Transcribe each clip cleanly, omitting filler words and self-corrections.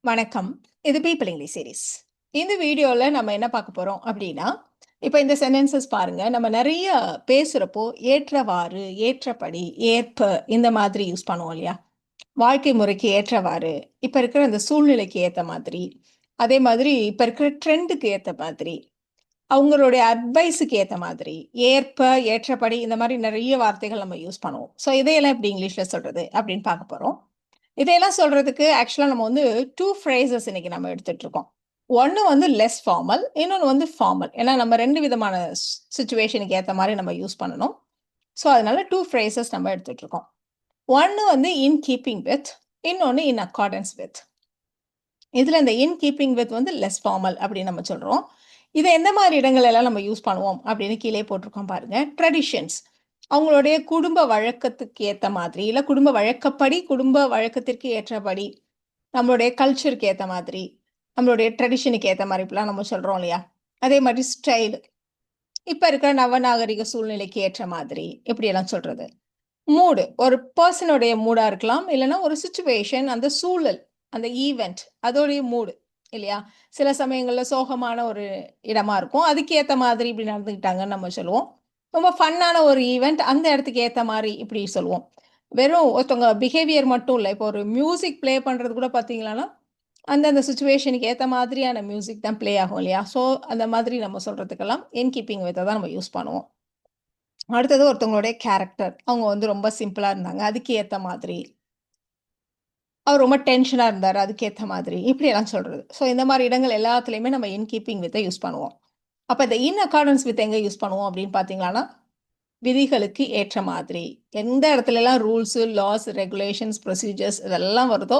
வணக்கம். இது people English series. இந்த வீடியோல நம்ம என்ன பார்க்க போறோம் அப்படின்னா, இப்ப இந்த சென்டென்சஸ் பாருங்க. நம்ம நெறைய பேசுறப்போ ஏற்றவாறு, ஏற்றபடி, ஏற்ப இந்த மாதிரி யூஸ் பண்ணுவோம் இல்லையா? வாழ்க்கை முறைக்கு ஏற்றவாறு, இப்ப இருக்கிற அந்த சூழ்நிலைக்கு ஏத்த மாதிரி, அதே மாதிரி இப்ப இருக்கிற ட்ரெண்டுக்கு ஏத்த மாதிரி, அவங்களுடைய அட்வைஸுக்கு ஏத்த மாதிரி, ஏற்ப, ஏற்றபடி இந்த மாரி நெறைய வார்த்தைகள் நம்ம யூஸ் பண்ணுவோம். ஸோ இதையெல்லாம் எப்படி இங்கிலீஷ்ல சொல்றது அப்படின்னு பார்க்க போறோம். இதையெல்லாம் சொல்றதுக்கு ஆக்சுவலா நம்ம வந்து 2 ஃப்ரேசஸ் இன்னைக்கு நம்ம எடுத்துட்டு இருக்கோம். ஒண்ணு வந்து லெஸ் ஃபார்மல், இன்னொன்னு வந்து ஃபார்மல். ஏன்னா நம்ம 2 விதமான சிச்சுவேஷனுக்கு ஏத்த மாரி நம்ம யூஸ் பண்ணணும். ஸோ அதனால 2 ஃப்ரேசஸ் நம்ம எடுத்துட்டு இருக்கோம். ஒண்ணு வந்து இன் கீப்பிங் வித், இன்னொன்னு இன் அக்கார்டன்ஸ் வித். இதுல இந்த இன் கீப்பிங் வித் வந்து லெஸ் ஃபார்மல் அப்படின்னு நம்ம சொல்றோம். இதை எந்த மாதிரி இடங்கள் எல்லாம் நம்ம யூஸ் பண்ணுவோம் அப்படின்னு கீழே போட்டிருக்கோம் பாருங்க. ட்ரெடிஷன்ஸ், அவங்களுடைய குடும்ப வழக்கத்துக்கு ஏத்த மாதிரி, இல்ல குடும்ப வழக்கப்படி, குடும்ப வழக்கத்திற்கு ஏற்றபடி, நம்மளுடைய கல்ச்சருக்கு ஏத்த மாதிரி, நம்மளுடைய ட்ரெடிஷனுக்கு ஏத்த மாதிரி இப்படிலாம் நம்ம சொல்றோம் இல்லையா? அதே மாதிரி ஸ்டைல், இப்ப இருக்கிற நவநாகரிக சூழ்நிலைக்கு ஏற்ற மாதிரி இப்படியெல்லாம் சொல்றது. மூடு, ஒரு பர்சனுடைய மூடா இருக்கலாம், இல்லைன்னா ஒரு சிச்சுவேஷன், அந்த சூழல், அந்த ஈவெண்ட், அதோடைய மூடு இல்லையா? சில சமயங்கள்ல சோகமான ஒரு இடமா இருக்கும். அதுக்கு ஏத்த மாதிரி இப்படி நடந்துக்கிட்டாங்கன்னு நம்ம சொல்லுவோம். ரொம்ப ஃபன்னான ஒரு ஈவெண்ட், அந்த இடத்துக்கு ஏத்த மாரி இப்படி சொல்லுவோம். வெறும் ஒருத்தவங்க பிஹேவியர் மட்டும் இல்ல. இப்போ ஒரு மியூசிக் ப்ளே பண்றது கூட பார்த்தீங்களான்னா, அந்தந்த சிச்சுவேஷனுக்கு ஏத்த மாதிரியான மியூசிக் தான் ப்ளே ஆகும் இல்லையா? ஸோ அந்த மாதிரி நம்ம சொல்றதுக்கெல்லாம் இன் கீப்பிங் வித்த தான் நம்ம யூஸ் பண்ணுவோம். அடுத்தது ஒருத்தவங்களுடைய கேரக்டர். அவங்க வந்து ரொம்ப சிம்பிளா இருந்தாங்க. அதுக்கு ஏத்த மாதிரி. அவர் ரொம்ப டென்ஷனா இருந்தாரு. அதுக்கு ஏத்த மாதிரி. இப்படியெல்லாம் சொல்றது. ஸோ இந்த மாரி இடங்கள் எல்லாத்துலயுமே நம்ம இன் கீப்பிங் வித்த யூஸ் பண்ணுவோம். அப்ப இந்த இன் அக்கார்டன்ஸ் வித் எங்க யூஸ் பண்ணுவோம் அப்படின்னு பார்த்தீங்களான்னா, விதிகளுக்கு ஏற்ற மாதிரி. எந்த இடத்துலலாம் ரூல்ஸு, லாஸ், ரெகுலேஷன்ஸ், ப்ரொசீஜர்ஸ் இதெல்லாம் வருதோ,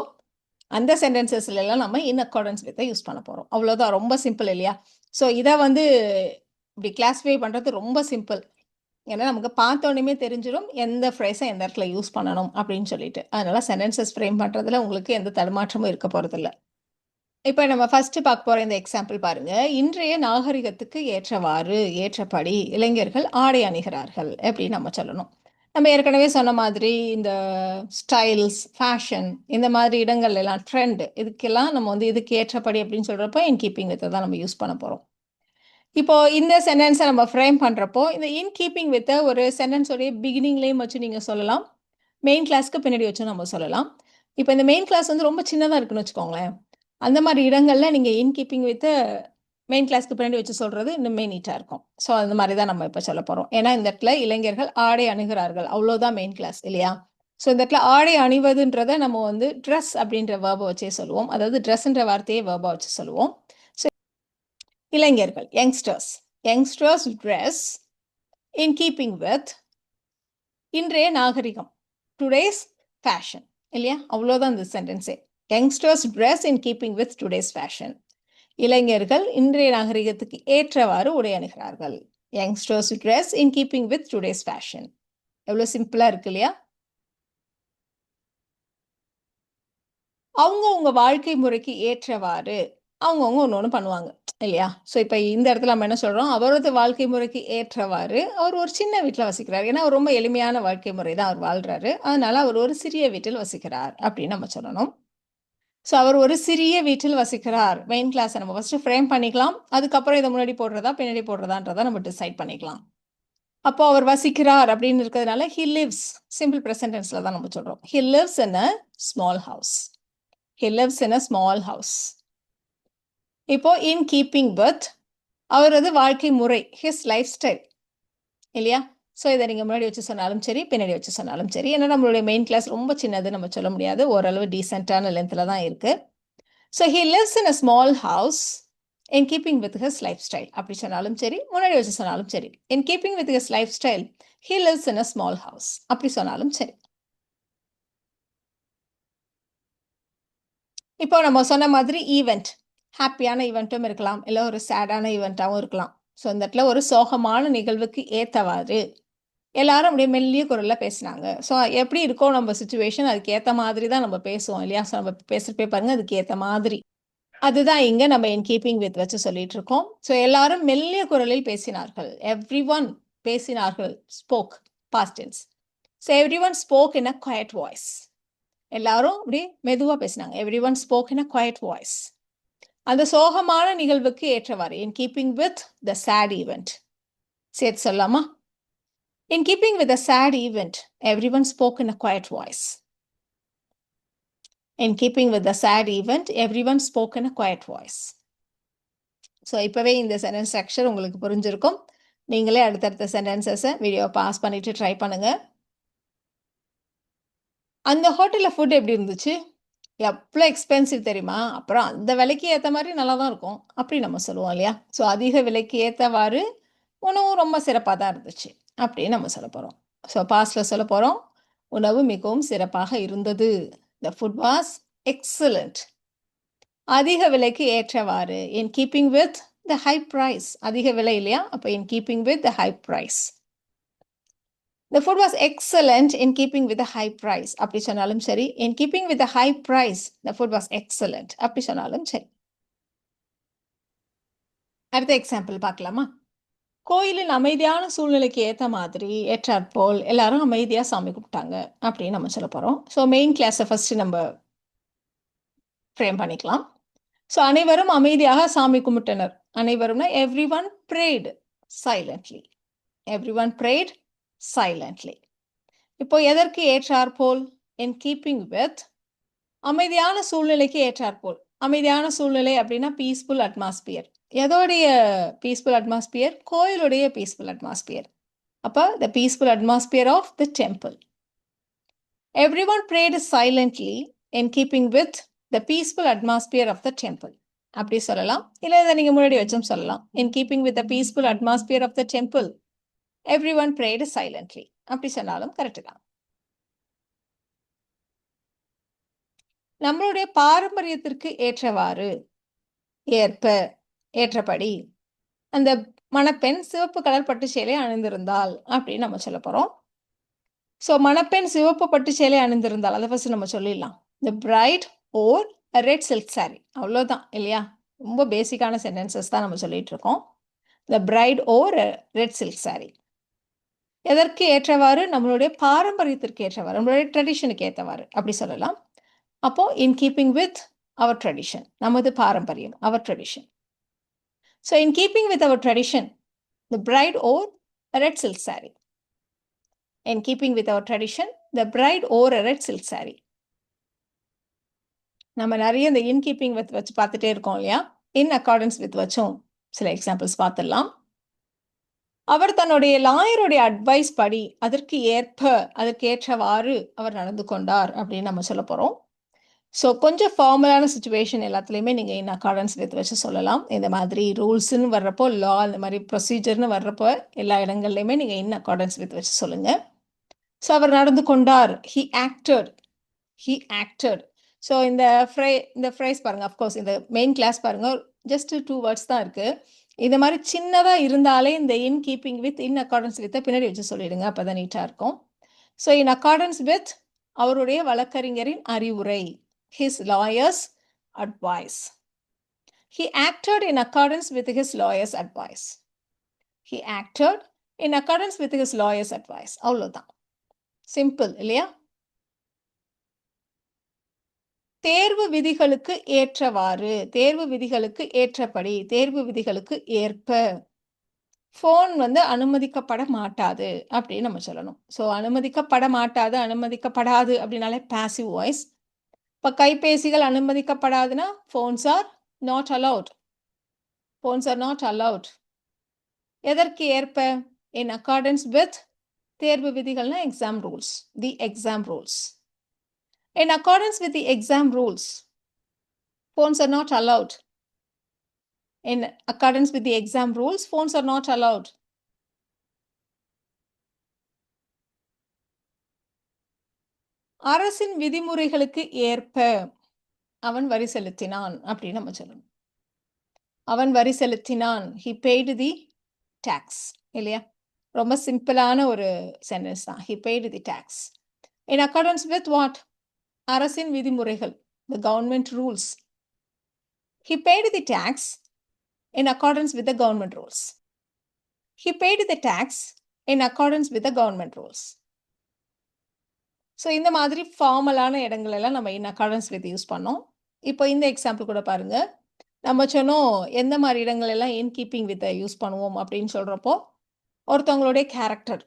அந்த சென்டென்சஸ்ல எல்லாம் நம்ம இன் அக்கார்டன்ஸ் வித்த யூஸ் பண்ண போறோம். அவ்வளோதான். ரொம்ப சிம்பிள் இல்லையா? ஸோ இத வந்து இப்படி கிளாஸிஃபை பண்றது ரொம்ப சிம்பிள். ஏன்னா நமக்கு பார்த்தோனேயுமே தெரிஞ்சிரும் எந்த ஃப்ரேஸ எந்த இடத்துல யூஸ் பண்ணணும் அப்படின்னு சொல்லிட்டு. அதனால சென்டென்சஸ் ஃப்ரேம் பண்றதுல உங்களுக்கு எந்த தடுமாற்றமும் இருக்க போறதில்ல. இப்ப நம்ம ஃபர்ஸ்ட் பார்க்க போற இந்த எக்ஸாம்பிள் பாருங்க. இன்றைய நாகரிகத்துக்கு ஏற்றவாறு, ஏற்றபடி இளைஞர்கள் ஆடை அணிகிறார்கள் அப்படின்னு நம்ம சொல்லணும். நம்ம ஏற்கனவே சொன்ன மாதிரி இந்த ஸ்டைல்ஸ், ஃபேஷன் இந்த மாதிரி இடங்கள்ல எல்லாம் ட்ரெண்ட் இதுக்கெல்லாம் நம்ம வந்து இதுக்கு ஏற்றபடி அப்படின்னு சொல்றப்போ இன் கீப்பிங் வித் தான் நம்ம யூஸ் பண்ண போறோம். இப்போ இந்த சென்டென்ஸை நம்ம ஃப்ரேம் பண்றப்போ இந்த இன் கீப்பிங் வித் ஒரு சென்டென்ஸோடைய பிகினிங்லேயும் வச்சு நீங்க சொல்லலாம். மெயின் கிளாஸ்க்கு பின்னாடி வச்சும் நம்ம சொல்லலாம். இப்போ இந்த மெயின் கிளாஸ் வந்து ரொம்ப சின்னதா இருக்குன்னு வச்சுக்கோங்களேன். அந்த மாரி இடங்கள்ல நீங்க இன் கீப்பிங் வித் மெயின் கிளாஸ்க்கு பின்னாடி வச்சு சொல்றது இன்னுமே நீட்டா இருக்கும். ஸோ அந்த மாரி தான் நம்ம இப்ப சொல்லப் போறோம். ஏன்னா இந்த இடத்துல இளைஞர்கள் ஆடை அணிகிறார்கள். அவ்வளோதான் மெயின் கிளாஸ் இல்லையா? ஸோ இந்த இடத்துல ஆடை அணிவதுன்றத நம்ம வந்து ட்ரெஸ் அப்படின்ற வேர்ப வச்சே சொல்லுவோம். அதாவது ட்ரெஸ்ன்ற வார்த்தையே வேர்பா வச்சு சொல்லுவோம். ஸோ இளைஞர்கள், youngsters. Youngsters dress in keeping with இன்றைய நாகரிகம். டுடேஸ் ஃபேஷன் இல்லையா? அவ்வளோதான் இந்த சென்டென்ஸே. Youngsters dress in keeping with today's fashion. இளைஞர்கள் இன்றைய நாகரிகத்துக்கு ஏற்றவாறு உடை அணிகிறார்கள். Youngsters dress in keeping with today's fashion. எவ்வளோ சிம்பிளா இருக்கு இல்லையா? அவங்கவங்க வாழ்க்கை முறைக்கு ஏற்றவாறு அவங்கவங்க ஒன்று ஒன்று பண்ணுவாங்க இல்லையா? ஸோ இப்போ இந்த இடத்துல நம்ம என்ன சொல்கிறோம், அவரது வாழ்க்கை முறைக்கு ஏற்றவாறு அவர் ஒரு சின்ன வீட்டில் வசிக்கிறார். ஏன்னா அவர் ரொம்ப எளிமையான வாழ்க்கை முறை தான் அவர் வாழ்கிறாரு. அதனால அவர் ஒரு சிறிய வீட்டில் வசிக்கிறார் அப்படின்னு நம்ம சொல்லணும். ஸோ அவர் ஒரு சிறிய வீட்டில் வசிக்கிறார். மெயின் கிளாஸை நம்ம ஃபஸ்ட்டு ஃப்ரேம் பண்ணிக்கலாம். அதுக்கப்புறம் இதை முன்னாடி போடுறதா பின்னாடி போடுறதான்றதை நம்ம டிசைட் பண்ணிக்கலாம். அப்போ அவர் வசிக்கிறார் அப்படின்னு இருக்கிறதுனால ஹி லிவ்ஸ் சிம்பிள் ப்ரெசன்ட் டென்ஸ்ல தான் நம்ம சொல்கிறோம். He lives in a small house. He lives in a small house. இப்போ இன் கீப்பிங் வித் அவரது வாழ்க்கை முறை, ஹிஸ் லைஃப் ஸ்டைல் இல்லையா? ஸோ இதை நீங்கள் முன்னாடி வச்சு சொன்னாலும் சரி, பின்னாடி வச்சு சொன்னாலும் சரி. ஏன்னா நம்மளுடைய மெயின் கிளாஸ் ரொம்ப சின்னது நம்ம சொல்ல முடியாது. ஓரளவு டீசென்டான லென்த்தில் தான் இருக்கு. So he lives in a small house in keeping with his life style அப்படி சொன்னாலும் சரி, முன்னாடி வச்சு சொன்னாலும் சரி. இன் keeping with his life style he lives in a small house அப்படி சொன்னாலும் சரி. இப்போ நம்ம சொன்ன மாதிரி ஈவெண்ட், ஹாப்பியான ஈவெண்ட்டும் இருக்கலாம், இல்லை ஒரு சேடான ஈவெண்ட்டாகவும் இருக்கலாம். ஸோ இந்த இடத்துல ஒரு சோகமான நிகழ்வுக்கு ஏற்றவாறு எல்லாரும் அப்படியே மெல்லிய குரல்ல பேசினாங்க. ஸோ எப்படி இருக்கோ நம்ம சுச்சுவேஷன் அதுக்கு ஏற்ற மாதிரி தான் நம்ம பேசுவோம் இல்லையா? ஸோ நம்ம பேசுகிறப்பே பாருங்க அதுக்கு ஏற்ற மாதிரி. அதுதான் இங்கே நம்ம இன் கீப்பிங் வித் வச்சு சொல்லிட்டு இருக்கோம். ஸோ எல்லாரும் மெல்லிய குரலில் பேசினார்கள். எவ்ரி ஒன் பேசினார்கள், spoke, past tense. So every one spoke in a quiet voice. எல்லாரும் அப்படி மெதுவா பேசினாங்க. Everyone spoke in a quiet voice. அந்த சோகமான நிகழ்வுக்கு ஏற்றவாறு, in keeping with the sad event. சேர்த்து சொல்லலாமா? In keeping with the sad event, everyone spoke in a quiet voice. In keeping with the sad event, everyone spoke in a quiet voice. So இப்போவே இந்த sentence structure உங்களுக்கு புரிஞ்சிருக்கும். நீங்களே அடுத்தடுத்த சென்டென்சஸை video pass பண்ணிவிட்டு try பண்ணுங்கள். அந்த ஹோட்டலில் ஃபுட் எப்படி இருந்துச்சு? எவ்வளோ எக்ஸ்பென்சிவ் தெரியுமா? அப்புறம் அந்த விலைக்கு ஏற்ற மாதிரி நல்லா தான் இருக்கும் அப்படி நம்ம சொல்லுவோம் இல்லையா? ஸோ அதிக விலைக்கு ஏற்றவாறு உணவும் ரொம்ப சிறப்பாக தான் இருந்துச்சு அப்படின்னு நம்ம சொல்ல போகிறோம். ஸோ பாஸ்டில் சொல்ல போகிறோம், உணவு மிகவும் சிறப்பாக இருந்தது. The food was excellent. அதிக விலைக்கு ஏற்றவாறு, in keeping with the high price. அதிக விலை இல்லையா? அப்போ in keeping with the high price. The food was excellent in keeping with the high price. அப்படி சொன்னாலும் சரி, in keeping with the high price, the food was excellent. அப்படி சொன்னாலும் சரி. அடுத்த எக்ஸாம்பிள் பார்க்கலாமா? கோயிலின் அமைதியான சூழ்நிலைக்கு ஏற்ற மாதிரி ஏற்றாற்போல் எல்லாரும் அமைதியாக சாமி கும்பிட்டாங்க அப்படின்னு நம்ம சொல்ல போகிறோம். ஸோ மெயின் கிளாஸை ஃபஸ்ட்டு நம்ம ஃப்ரேம் பண்ணிக்கலாம். ஸோ அனைவரும் அமைதியாக சாமி கும்பிட்டனர். அனைவரும்னா everyone prayed silently. Everyone prayed silently. இப்போ எதற்கு ஏற்றாற்போல்? இன் கீப்பிங் வித் அமைதியான சூழ்நிலைக்கு ஏற்றாற்போல். அமைதியான சூழ்நிலை அப்படின்னா பீஸ்ஃபுல் அட்மாஸ்பியர். எதோடைய பீஸ்ஃபுல் அட்மாஸ்பியர்? கோயிலுடைய பீஸ்ஃபுல் அட்மாஸ்பியர். அப்போ the peaceful atmosphere of the temple. Everyone prayed silently in keeping with the peaceful atmosphere of the temple. அப்படி சொல்லலாம். இல்லை இதை நீங்கள் முன்னாடி வச்சும் சொல்லலாம். In keeping with the peaceful atmosphere of the temple, everyone prayed silently. அப்படி சொன்னாலும் கரெக்டு தான். நம்மளுடைய பாரம்பரியத்திற்கு ஏற்றவாறு, ஏற்றபடி அந்த மணப்பெண் சிவப்பு கலர் பட்டு சேலை அணிந்திருந்தால் அப்படின்னு நம்ம சொல்ல போகிறோம். ஸோ மணப்பெண் சிவப்பு பட்டு சேலை அணிந்திருந்தால், அதை ஃபஸ்ட்டு நம்ம சொல்லிடலாம். த bright or red silk sorry. அவ்வளோதான் இல்லையா? ரொம்ப பேசிக்கான சென்டென்சஸ் தான் நம்ம சொல்லிட்டு இருக்கோம். த bright or red silk sorry. எதற்கு ஏற்றவாறு? நம்மளுடைய பாரம்பரியத்திற்கு ஏற்றவாறு, நம்மளுடைய ட்ரெடிஷனுக்கு ஏற்றவாறு அப்படி சொல்லலாம். அப்போ in keeping with our tradition, நமது பாரம்பரியம், our tradition. So in keeping with our tradition, the bright or red silk sari. In keeping with our tradition, the bride wore a red silk saree. நம்ம நிறைய இந்த இன் கீப்பிங் வித் வச்சு பார்த்துட்டே இருக்கோம் இல்லையா? இன் accordance with வச்சும் சில எக்ஸாம்பிள்ஸ் பார்த்துடலாம். அவர் தன்னுடைய லாயருடைய அட்வைஸ் படி அதற்கு ஏற்றவாறு அவர் நடந்து கொண்டார் அப்படின்னு நம்ம சொல்ல போகிறோம். ஸோ கொஞ்சம் ஃபார்மலான சுச்சுவேஷன் எல்லாத்துலேயுமே நீங்கள் இன் அக்கார்டன்ஸ் வித் வச்சு சொல்லலாம். இந்த மாதிரி ரூல்ஸ்ன்னு வர்றப்போ, லா, இந்த மாதிரி ப்ரொசீஜர்னு வர்றப்போ எல்லா இடங்கள்லையுமே நீங்கள் இன் அக்கார்டன்ஸ் வித் வச்சு சொல்லுங்கள். ஸோ அவர் நடந்து கொண்டார். He acted. ஸோ இந்த ஃப்ரைஸ் பாருங்கள். அஃப்கோர்ஸ் இந்த மெயின் கிளாஸ் பாருங்கள், ஜஸ்ட் 2 வேர்ட்ஸ் தான் இருக்குது. இந்த மாதிரி சின்னதாக இருந்தாலே இந்த இன் கீப்பிங் வித், இன் அக்கார்டன்ஸ் வித்தை பின்னாடி வச்சு சொல்லிடுங்க, அப்போ தான் நீட்டாக இருக்கும். ஸோ இன் அக்கார்டன்ஸ் வித் அவருடைய வழக்கறிஞரின் அறிவுரை, his lawyer's advice. He acted in accordance with his lawyer's advice. He acted in accordance with his lawyer's advice. அவ்வளோதான். சிம்பிள் இல்லையா? தேர்வு விதிகளுக்கு ஏற்றவாறு, தேர்வு விதிகளுக்கு ஏற்றபடி, தேர்வு விதிகளுக்கு ஏற்ப. ஃபோன் அனுமதிக்கப்பட மாட்டாது அப்படின்னு நம்ம சொல்லணும். ஸோ அனுமதிக்கப்பட மாட்டாது, அனுமதிக்கப்படாது அப்படின்னாலே பாசிவ் வாய்ஸ். இப்போ கைபேசிகள் அனுமதிக்கப்படாதுன்னா phones are not allowed. Phones are not allowed. எதற்கு ஏற்ப? இன் அக்கார்டன்ஸ் வித் தேர்வு விதிகள்னா exam rules, the exam rules. In accordance with the exam rules, phones are not allowed. In accordance with the exam rules, phones are not allowed. அரசின் விதிமுறைகளுக்கு ஏற்ப அவன் வரி செலுத்தினான் அப்படின்னு நம்ம சொல்லணும். அவன் வரி செலுத்தினான். He paid the tax. இல்லையா? ரொம்ப சிம்பிளான ஒரு சென்டென்ஸ் தான். He paid the tax. In accordance with what? அரசின் விதிமுறைகள், the government rules. He paid the tax in accordance with the government rules. He paid the tax in accordance with the government rules. So இந்த மாதிரி ஃபார்மலான இடங்கள் எல்லாம் நம்ம இன் accordance with use பண்ணோம். இப்போ இந்த எக்ஸாம்பிள் கூட பாருங்க. நம்ம சொன்னோம் எந்த மாரி இடங்கள் எல்லாம் இன் கீப்பிங் வித் யூஸ் பண்ணுவோம் அப்படின்னு சொல்றப்போ, ஒருத்தவங்களுடைய கேரக்டர்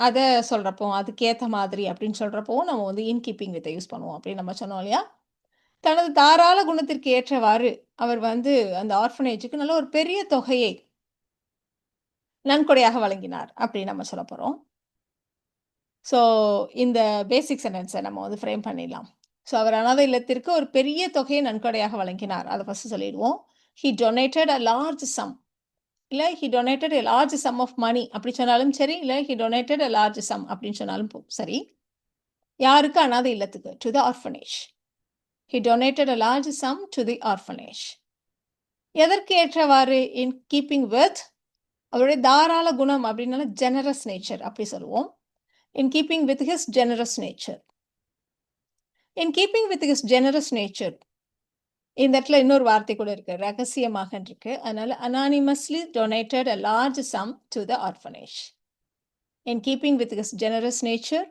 அத சொல்றப்போ, அதுக்கேத்த மாதிரி அப்படின்னு சொல்றப்போ நம்ம வந்து இன் கீப்பிங் வித் யூஸ் பண்ணுவோம் அப்படின்னு நம்ம சொன்னோம் இல்லையா? தனது தாராள குணத்திற்கு ஏற்றவாறு அவர் வந்து அந்த ஆர்ஃபனேஜுக்கு நல்ல ஒரு பெரிய தொகையை நன்கொடையாக வழங்கினார் அப்படின்னு நம்ம சொல்லப் போறோம். ஸோ இந்த பேசிக் சென்டென்ஸ நம்ம வந்து ஃப்ரேம் பண்ணிடலாம். ஸோ அவர் அனாதை இல்லத்திற்கு ஒரு பெரிய தொகையை நன்கொடையாக வழங்கினார். அத ஃபர்ஸ்ட் சொல்லிடுவோம். He donated a large sum. இல்ல he donated a large sum of money அப்படி சொன்னாலும் சரி, இல்ல he donated a large sum அப்படின்னு சொன்னாலும் சரி. யாருக்கு? அனாதை இல்லத்துக்கு. To the orphanage. He donated a large sum to the orphanage. எதற்கு ஏற்றவாறு? இன் கீப்பிங் வித் அவருடைய தாராள குணம் அப்படின்னால ஜெனரஸ் நேச்சர் அப்படி சொல்லுவோம். In keeping with his generous nature. In keeping with his generous nature. இந்த இடத்துல இன்னொரு வார்த்தை கூட இருக்கு. ரகசியமாக இருக்கு. அதனால anonymously donated a large sum to the orphanage. In keeping with his generous nature,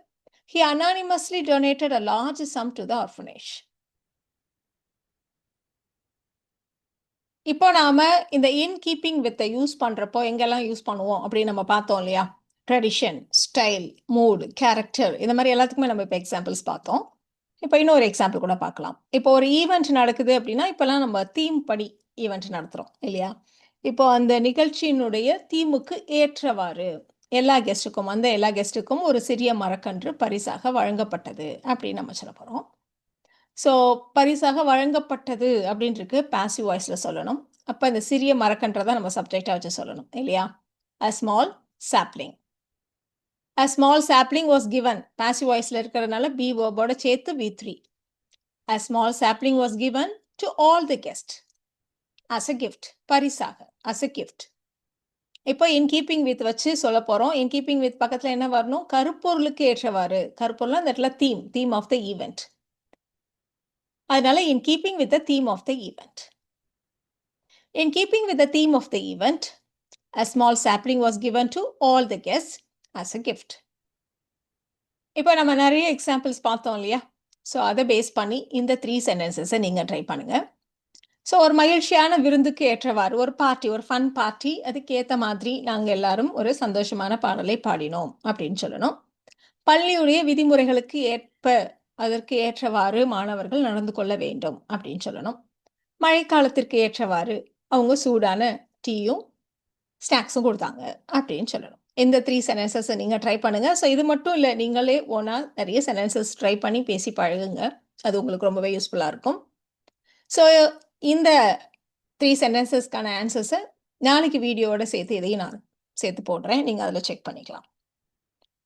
he anonymously donated a large sum to the orphanage. இப்போ நாம இந்த இன் கீப்பிங் வித் யூஸ் பண்றப்போ எங்கெல்லாம் யூஸ் பண்ணுவோம் அப்படின்னு நம்ம பார்த்தோம் இல்லையா? ட்ரெடிஷன், ஸ்டைல், மூட், கேரக்டர் இந்த மாதிரி எல்லாத்துக்குமே நம்ம இப்போ எக்ஸாம்பிள்ஸ் பார்த்தோம். இப்போ இன்னொரு எக்ஸாம்பிள் கூட பார்க்கலாம். இப்போ ஒரு ஈவெண்ட் நடக்குது அப்படின்னா இப்போல்லாம் நம்ம தீம் படி ஈவெண்ட் நடத்துகிறோம் இல்லையா? இப்போ அந்த நிகழ்ச்சியினுடைய தீமுக்கு ஏற்றவாறு எல்லா கெஸ்ட்டுக்கும் எல்லா கெஸ்ட்டுக்கும் ஒரு சிறிய மரக்கன்று பரிசாக வழங்கப்பட்டது அப்படின்னு நம்ம சொல்ல போகிறோம். ஸோ பரிசாக வழங்கப்பட்டது அப்படின்ட்டு பாசிவ் வாய்ஸில் சொல்லணும். அப்போ அந்த சிறிய மரக்கன்றை தான் நம்ம சப்ஜெக்டாக வச்சு சொல்லணும் இல்லையா? A small sapling. A small sapling was given. Passive voiceல இருக்கிறதுனால be verb-ஓட சேர்த்து V3. A small sapling was given to all the guests as a gift. பரிசாக as a gift. இப்போ இன் கீப்பிங் வித் வச்சு சொல்ல போறோம். இன் கீப்பிங் வித் பக்கத்துல என்ன வரணும்? கருப்பொருளுக்கு ஏற்றவாறு. கருப்பொருள் அந்த இடத்துல தீம் ஆஃப் த ஈவெண்ட். அதனால in keeping with the theme of the event. In keeping with the theme of the event, a small sapling was given to all the guests as a gift. இப்போ நம்ம நிறைய examples பார்த்தோம் இல்லையா? So அதை base பண்ணி இந்த 3 சென்டென்சஸை நீங்கள் try பண்ணுங்க. ஸோ ஒரு மகிழ்ச்சியான விருந்துக்கு ஏற்றவாறு ஒரு பார்ட்டி, ஒரு ஃபன் பார்ட்டி, அதுக்கு ஏற்ற மாதிரி நாங்கள் எல்லாரும் ஒரு சந்தோஷமான பாடலை பாடினோம் அப்படின்னு சொல்லணும். பள்ளியுடைய விதிமுறைகளுக்கு ஏற்ப அதற்கு ஏற்றவாறு மாணவர்கள் நடந்து கொள்ள வேண்டும் அப்படின்னு சொல்லணும். மழைக்காலத்திற்கு ஏற்றவாறு அவங்க சூடான டீயும் ஸ்நாக்ஸும் கொடுத்தாங்க அப்படின்னு சொல்லணும். இந்த 3 சென்டென்சஸை நீங்கள் ட்ரை பண்ணுங்கள். ஸோ இது மட்டும் இல்லை, நீங்களே ஓனா நிறைய சென்டென்சஸ் ட்ரை பண்ணி பேசி பழகுங்க. அது உங்களுக்கு ரொம்பவே யூஸ்ஃபுல்லாக இருக்கும். ஸோ இந்த 3 சென்டென்சஸ்க்கான ஆன்சர்ஸை நாளைக்கு வீடியோவோட சேர்த்து இதையும் நான் சேர்த்து போடுறேன். நீங்கள் அதில் செக் பண்ணிக்கலாம்.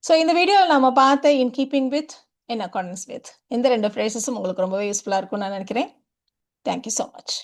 ஸோ இந்த வீடியோவில் நம்ம பார்த்த இன் keeping with, in accordance with இந்த 2 ஃப்ரேசஸும் உங்களுக்கு ரொம்பவே யூஸ்ஃபுல்லாக இருக்கும்னு நான் நினைக்கிறேன். Thank you so much.